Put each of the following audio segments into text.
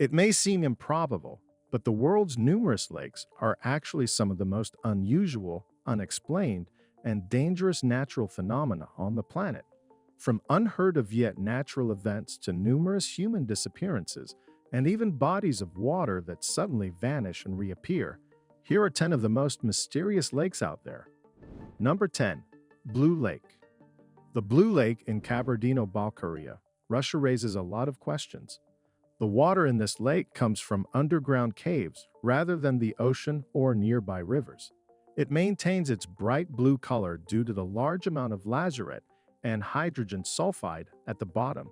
It may seem improbable, but the world's numerous lakes are actually some of the most unusual, unexplained, and dangerous natural phenomena on the planet. From unheard of yet natural events to numerous human disappearances, and even bodies of water that suddenly vanish and reappear, here are 10 of the most mysterious lakes out there. Number 10. Blue Lake. The Blue Lake in Kabardino-Balkaria, Russia raises a lot of questions. The water in this lake comes from underground caves rather than the ocean or nearby rivers. It maintains its bright blue color due to the large amount of lazurite and hydrogen sulfide at the bottom.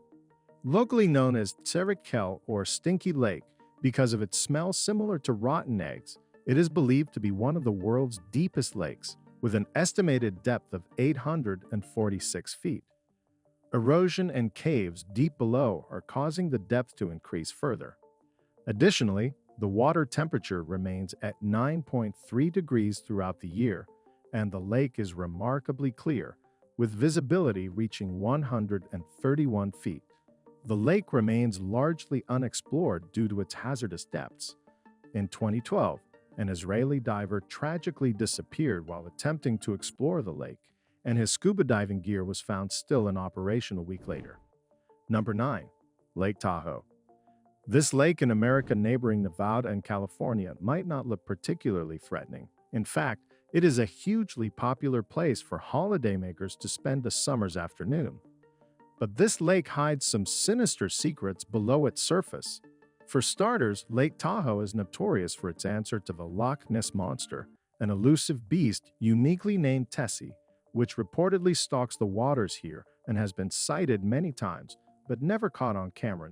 Locally known as Tserikel or Stinky Lake because of its smell similar to rotten eggs, it is believed to be one of the world's deepest lakes, with an estimated depth of 846 feet. Erosion and caves deep below are causing the depth to increase further. Additionally, the water temperature remains at 9.3 degrees throughout the year, and the lake is remarkably clear, with visibility reaching 131 feet. The lake remains largely unexplored due to its hazardous depths. In 2012, an Israeli diver tragically disappeared while attempting to explore the lake, and his scuba diving gear was found still in operation a week later. Number 9. Lake Tahoe. This lake in America neighboring Nevada and California might not look particularly threatening. In fact, it is a hugely popular place for holidaymakers to spend a summer's afternoon. But this lake hides some sinister secrets below its surface. For starters, Lake Tahoe is notorious for its answer to the Loch Ness Monster, an elusive beast uniquely named Tessie, which reportedly stalks the waters here and has been sighted many times, but never caught on camera.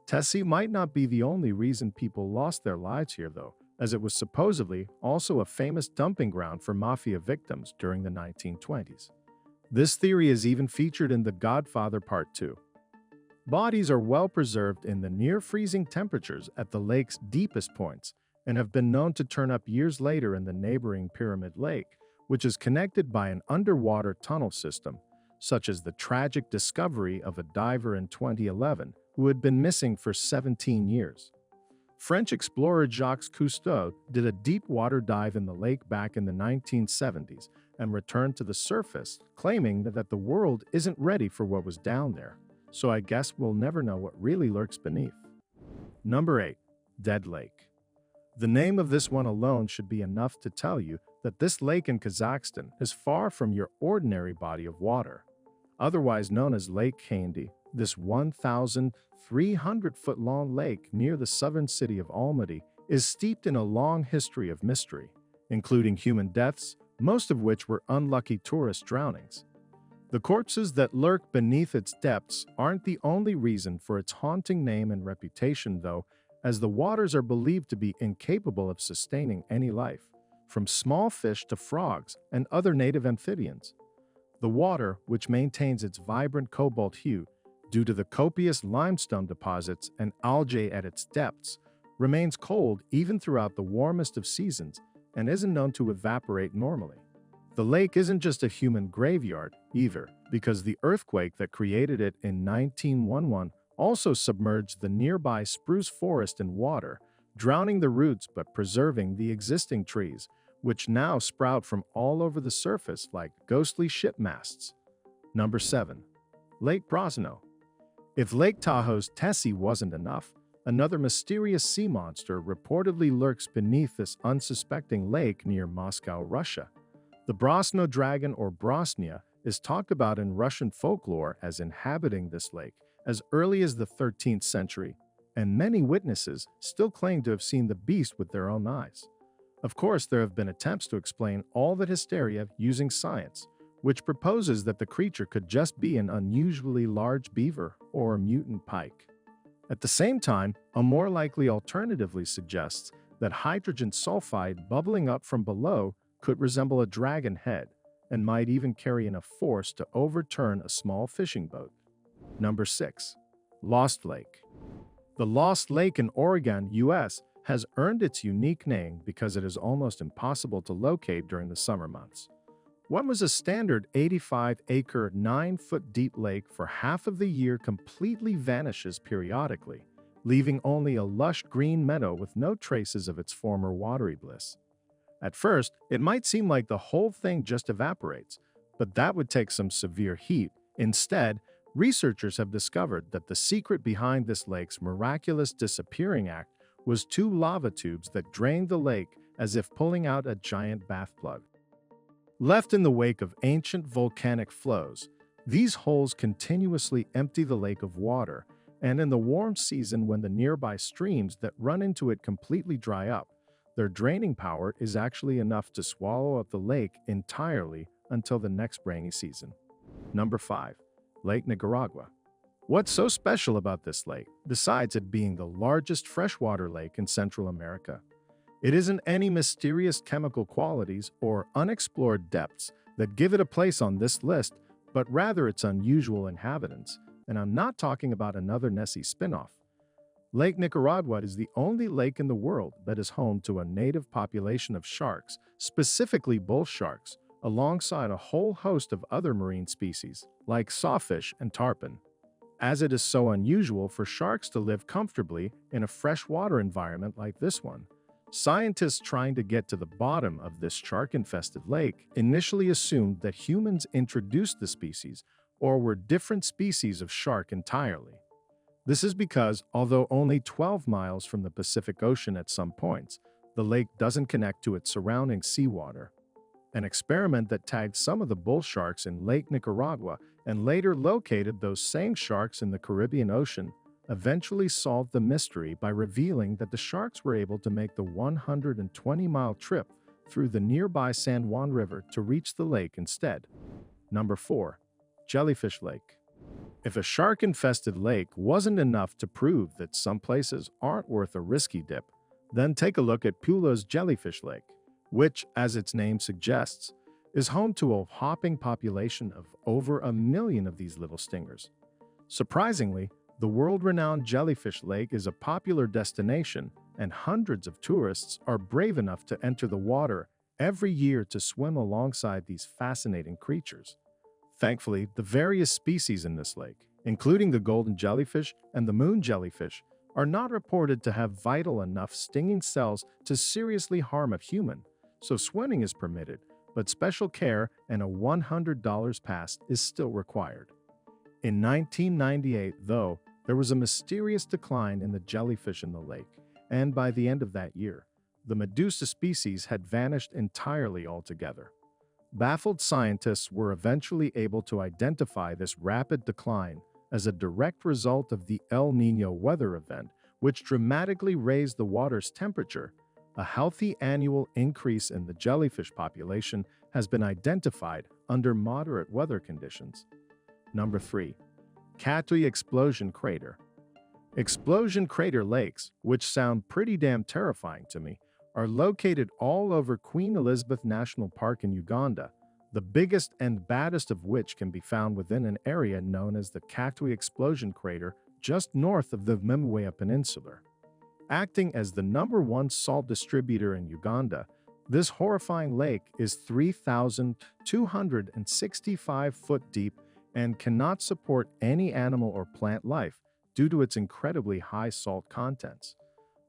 Tessie might not be the only reason people lost their lives here, though, as it was supposedly also a famous dumping ground for mafia victims during the 1920s. This theory is even featured in The Godfather Part 2. Bodies are well preserved in the near-freezing temperatures at the lake's deepest points and have been known to turn up years later in the neighboring Pyramid Lake, which is connected by an underwater tunnel system, such as the tragic discovery of a diver in 2011 who had been missing for 17 years. French explorer Jacques Cousteau did a deep water dive in the lake back in the 1970s and returned to the surface, claiming that the world isn't ready for what was down there. So I guess we'll never know what really lurks beneath. Number 8. Dead Lake. The name of this one alone should be enough to tell you that this lake in Kazakhstan is far from your ordinary body of water. Otherwise known as Lake Khandy, this 1,300-foot-long lake near the southern city of Almaty is steeped in a long history of mystery, including human deaths, most of which were unlucky tourist drownings. The corpses that lurk beneath its depths aren't the only reason for its haunting name and reputation, though, as the waters are believed to be incapable of sustaining any life, from small fish to frogs and other native amphibians. The water, which maintains its vibrant cobalt hue due to the copious limestone deposits and algae at its depths, remains cold even throughout the warmest of seasons and isn't known to evaporate normally. The lake isn't just a human graveyard, either, because the earthquake that created it in 1911 also submerged the nearby spruce forest in water, drowning the roots but preserving the existing trees, which now sprout from all over the surface like ghostly ship masts. Number 7. Lake Brosno. If Lake Tahoe's Tessie wasn't enough, another mysterious sea monster reportedly lurks beneath this unsuspecting lake near Moscow, Russia. The Brosno dragon, or Brosnia, is talked about in Russian folklore as inhabiting this lake as early as the 13th century, and many witnesses still claim to have seen the beast with their own eyes. Of course, there have been attempts to explain all that hysteria using science, which proposes that the creature could just be an unusually large beaver or a mutant pike. At the same time, a more likely alternatively suggests that hydrogen sulfide bubbling up from below could resemble a dragon head and might even carry enough force to overturn a small fishing boat. Number 6. Lost Lake. The Lost Lake in Oregon, US, has earned its unique name because it is almost impossible to locate during the summer months. What was a standard 85-acre, 9-foot-deep lake for half of the year completely vanishes periodically, leaving only a lush green meadow with no traces of its former watery bliss. At first, it might seem like the whole thing just evaporates, but that would take some severe heat. Instead, researchers have discovered that the secret behind this lake's miraculous disappearing act was two lava tubes that drained the lake as if pulling out a giant bath plug. Left in the wake of ancient volcanic flows, these holes continuously empty the lake of water, and in the warm season when the nearby streams that run into it completely dry up, their draining power is actually enough to swallow up the lake entirely until the next rainy season. Number 5. Lake Nicaragua. What's so special about this lake, besides it being the largest freshwater lake in Central America? It isn't any mysterious chemical qualities or unexplored depths that give it a place on this list, but rather its unusual inhabitants. And I'm not talking about another Nessie spin-off. Lake Nicaragua is the only lake in the world that is home to a native population of sharks, specifically bull sharks, alongside a whole host of other marine species, like sawfish and tarpon. As it is so unusual for sharks to live comfortably in a freshwater environment like this one, scientists trying to get to the bottom of this shark-infested lake initially assumed that humans introduced the species or were different species of shark entirely. This is because, although only 12 miles from the Pacific Ocean at some points, the lake doesn't connect to its surrounding seawater. An experiment that tagged some of the bull sharks in Lake Nicaragua and later located those same sharks in the Caribbean Ocean eventually solved the mystery by revealing that the sharks were able to make the 120-mile trip through the nearby San Juan River to reach the lake instead. Number 4. Jellyfish Lake. If a shark-infested lake wasn't enough to prove that some places aren't worth a risky dip, then take a look at Pulo's Jellyfish Lake, which, as its name suggests, is home to a hopping population of over 1 million of these little stingers. Surprisingly, the world-renowned Jellyfish Lake is a popular destination, and hundreds of tourists are brave enough to enter the water every year to swim alongside these fascinating creatures. Thankfully, the various species in this lake, including the golden jellyfish and the moon jellyfish, are not reported to have vital enough stinging cells to seriously harm a human, so swimming is permitted, but special care and a $100 pass is still required. In 1998, though, there was a mysterious decline in the jellyfish in the lake, and by the end of that year, the Medusa species had vanished entirely altogether. Baffled scientists were eventually able to identify this rapid decline as a direct result of the El Niño weather event, which dramatically raised the water's temperature. A healthy annual increase in the jellyfish population has been identified under moderate weather conditions. Number 3. Katwe Explosion Crater. Explosion crater lakes, which sound pretty damn terrifying to me, are located all over Queen Elizabeth National Park in Uganda, the biggest and baddest of which can be found within an area known as the Katwe Explosion Crater just north of the Mimwea Peninsula. Acting as the #1 salt distributor in Uganda, this horrifying lake is 3,265 foot deep and cannot support any animal or plant life due to its incredibly high salt contents.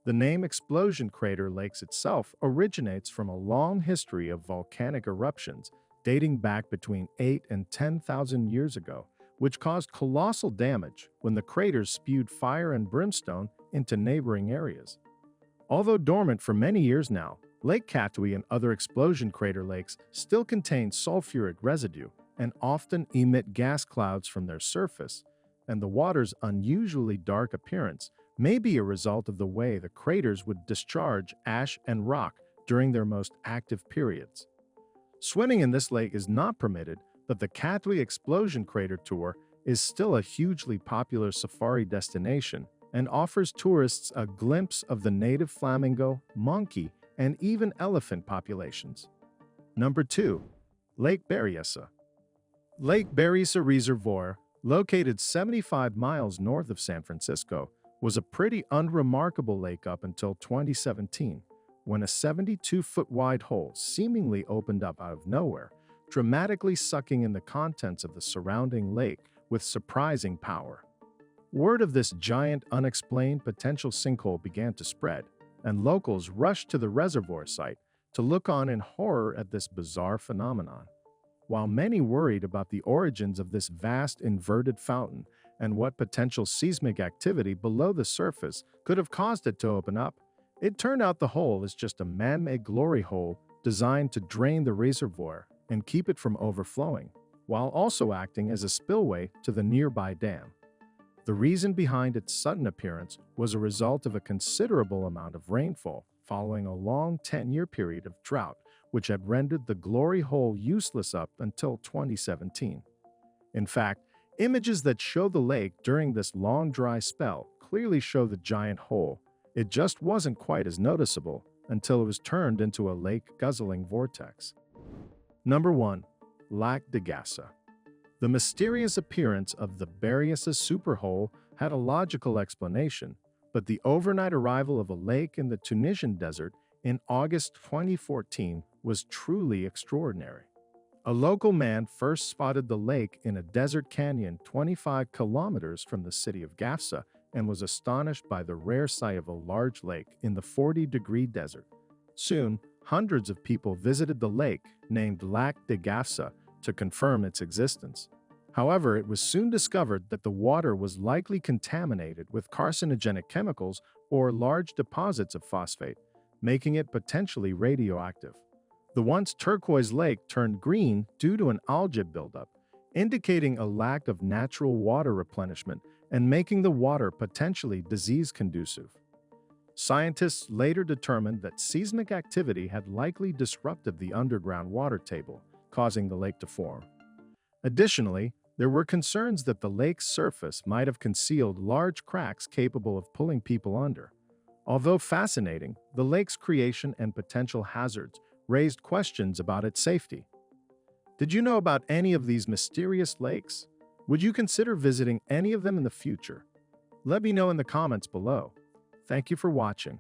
The name Explosion Crater Lakes itself originates from a long history of volcanic eruptions dating back between 8 and 10,000 years ago, which caused colossal damage when the craters spewed fire and brimstone into neighboring areas. Although dormant for many years now, Lake Katwe and other explosion crater lakes still contain sulfuric residue and often emit gas clouds from their surface, and the water's unusually dark appearance may be a result of the way the craters would discharge ash and rock during their most active periods. Swimming in this lake is not permitted, but the Katwe Explosion Crater Tour is still a hugely popular safari destination and offers tourists a glimpse of the native flamingo, monkey, and even elephant populations. Number 2. Lake Berryessa. Lake Berryessa Reservoir, located 75 miles north of San Francisco, was a pretty unremarkable lake up until 2017, when a 72-foot wide hole seemingly opened up out of nowhere, dramatically sucking in the contents of the surrounding lake with surprising power. Word of this giant unexplained potential sinkhole began to spread, and locals rushed to the reservoir site to look on in horror at this bizarre phenomenon. While many worried about the origins of this vast inverted fountain and what potential seismic activity below the surface could have caused it to open up, it turned out the hole is just a man-made glory hole designed to drain the reservoir and keep it from overflowing, while also acting as a spillway to the nearby dam. The reason behind its sudden appearance was a result of a considerable amount of rainfall following a long 10-year period of drought, which had rendered the glory hole useless up until 2017. In fact, images that show the lake during this long dry spell clearly show the giant hole. It just wasn't quite as noticeable until it was turned into a lake-guzzling vortex. Number 1. Lac de Gafsa. The mysterious appearance of the Berryessa superhole had a logical explanation, but the overnight arrival of a lake in the Tunisian desert in August 2014 was truly extraordinary. A local man first spotted the lake in a desert canyon 25 kilometers from the city of Gafsa and was astonished by the rare sight of a large lake in the 40-degree desert. Soon, hundreds of people visited the lake, named Lac de Gafsa, to confirm its existence. However, it was soon discovered that the water was likely contaminated with carcinogenic chemicals or large deposits of phosphate, making it potentially radioactive. The once turquoise lake turned green due to an algae buildup, indicating a lack of natural water replenishment and making the water potentially disease-conducive. Scientists later determined that seismic activity had likely disrupted the underground water table, causing the lake to form. Additionally, there were concerns that the lake's surface might have concealed large cracks capable of pulling people under. Although fascinating, the lake's creation and potential hazards raised questions about its safety. Did you know about any of these mysterious lakes? Would you consider visiting any of them in the future? Let me know in the comments below. Thank you for watching.